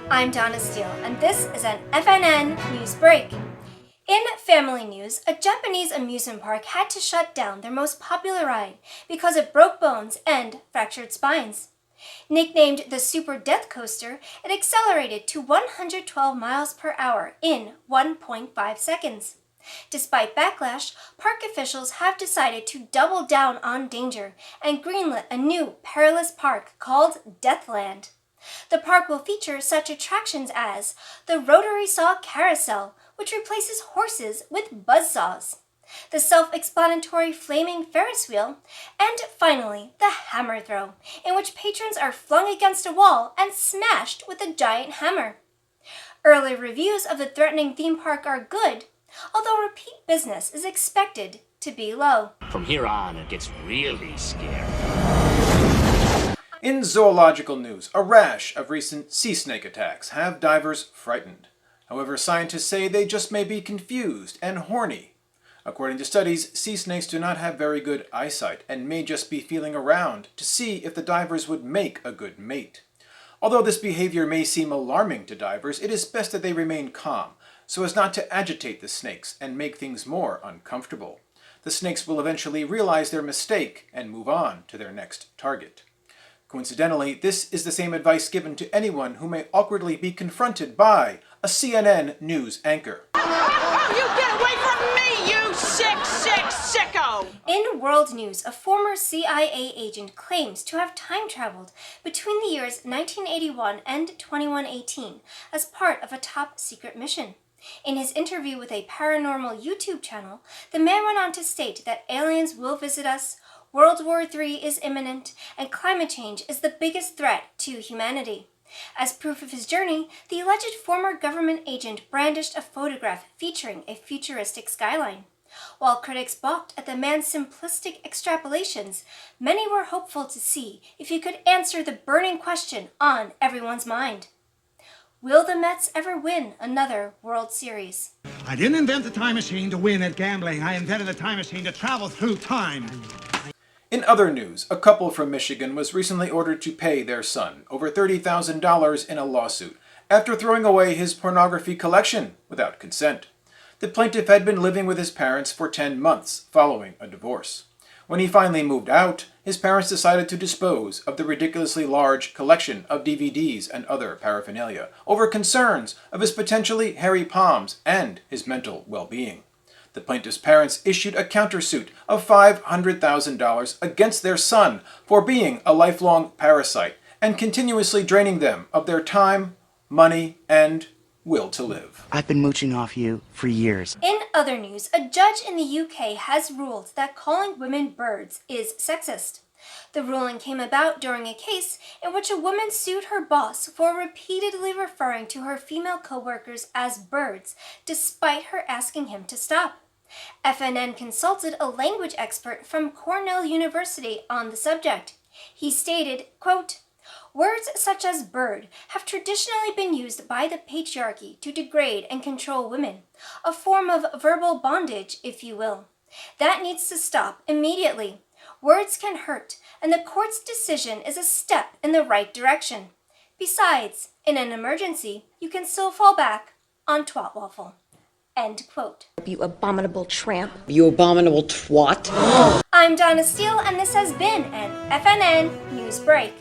I'm Donna Steele, and this is an FNN News Break. In family news, a Japanese amusement park had to shut down their most popular ride because it broke bones and fractured spines. Nicknamed the Super Death Coaster, it accelerated to 112 miles per hour in 1.5 seconds. Despite backlash, park officials have decided to double down on danger and greenlit a new perilous park called Deathland. The park will feature such attractions as the rotary saw carousel, which replaces horses with buzzsaws, the self-explanatory flaming Ferris wheel, and finally, the hammer throw, in which patrons are flung against a wall and smashed with a giant hammer. Early reviews of the threatening theme park are good, although repeat business is expected to be low. From here on, it gets really scary. In zoological news, a rash of recent sea snake attacks have divers frightened. However, scientists say they just may be confused and horny. According to studies, sea snakes do not have very good eyesight and may just be feeling around to see if the divers would make a good mate. Although this behavior may seem alarming to divers, it is best that they remain calm, so as not to agitate the snakes and make things more uncomfortable. The snakes will eventually realize their mistake and move on to their next target. Coincidentally, this is the same advice given to anyone who may awkwardly be confronted by a CNN news anchor. Oh, you get away from me, you sick sicko! In world news, a former CIA agent claims to have time traveled between the years 1981 and 2118 as part of a top secret mission. In his interview with a paranormal YouTube channel, the man went on to state that aliens will visit us, World War III is imminent, and climate change is the biggest threat to humanity. As proof of his journey, the alleged former government agent brandished a photograph featuring a futuristic skyline. While critics balked at the man's simplistic extrapolations, many were hopeful to see if he could answer the burning question on everyone's mind. Will the Mets ever win another World Series? I didn't invent the time machine to win at gambling. I invented the time machine to travel through time. In other news, a couple from Michigan was recently ordered to pay their son over $30,000 in a lawsuit after throwing away his pornography collection without consent. The plaintiff had been living with his parents for 10 months following a divorce. When he finally moved out, his parents decided to dispose of the ridiculously large collection of DVDs and other paraphernalia over concerns of his potentially hairy palms and his mental well-being. The plaintiff's parents issued a countersuit of $500,000 against their son for being a lifelong parasite and continuously draining them of their time, money, and will to live. I've been mooching off you for years. In other news, a judge in the UK has ruled that calling women birds is sexist. The ruling came about during a case in which a woman sued her boss for repeatedly referring to her female co-workers as birds, despite her asking him to stop. FNN consulted a language expert from Cornell University on the subject. He stated, quote, "Words such as bird have traditionally been used by the patriarchy to degrade and control women, a form of verbal bondage, if you will. That needs to stop immediately. Words can hurt, and the court's decision is a step in the right direction. Besides, in an emergency, you can still fall back on twatwaffle." End quote. You abominable tramp. You abominable twat. I'm Donna Steele, and this has been an FNN News Break.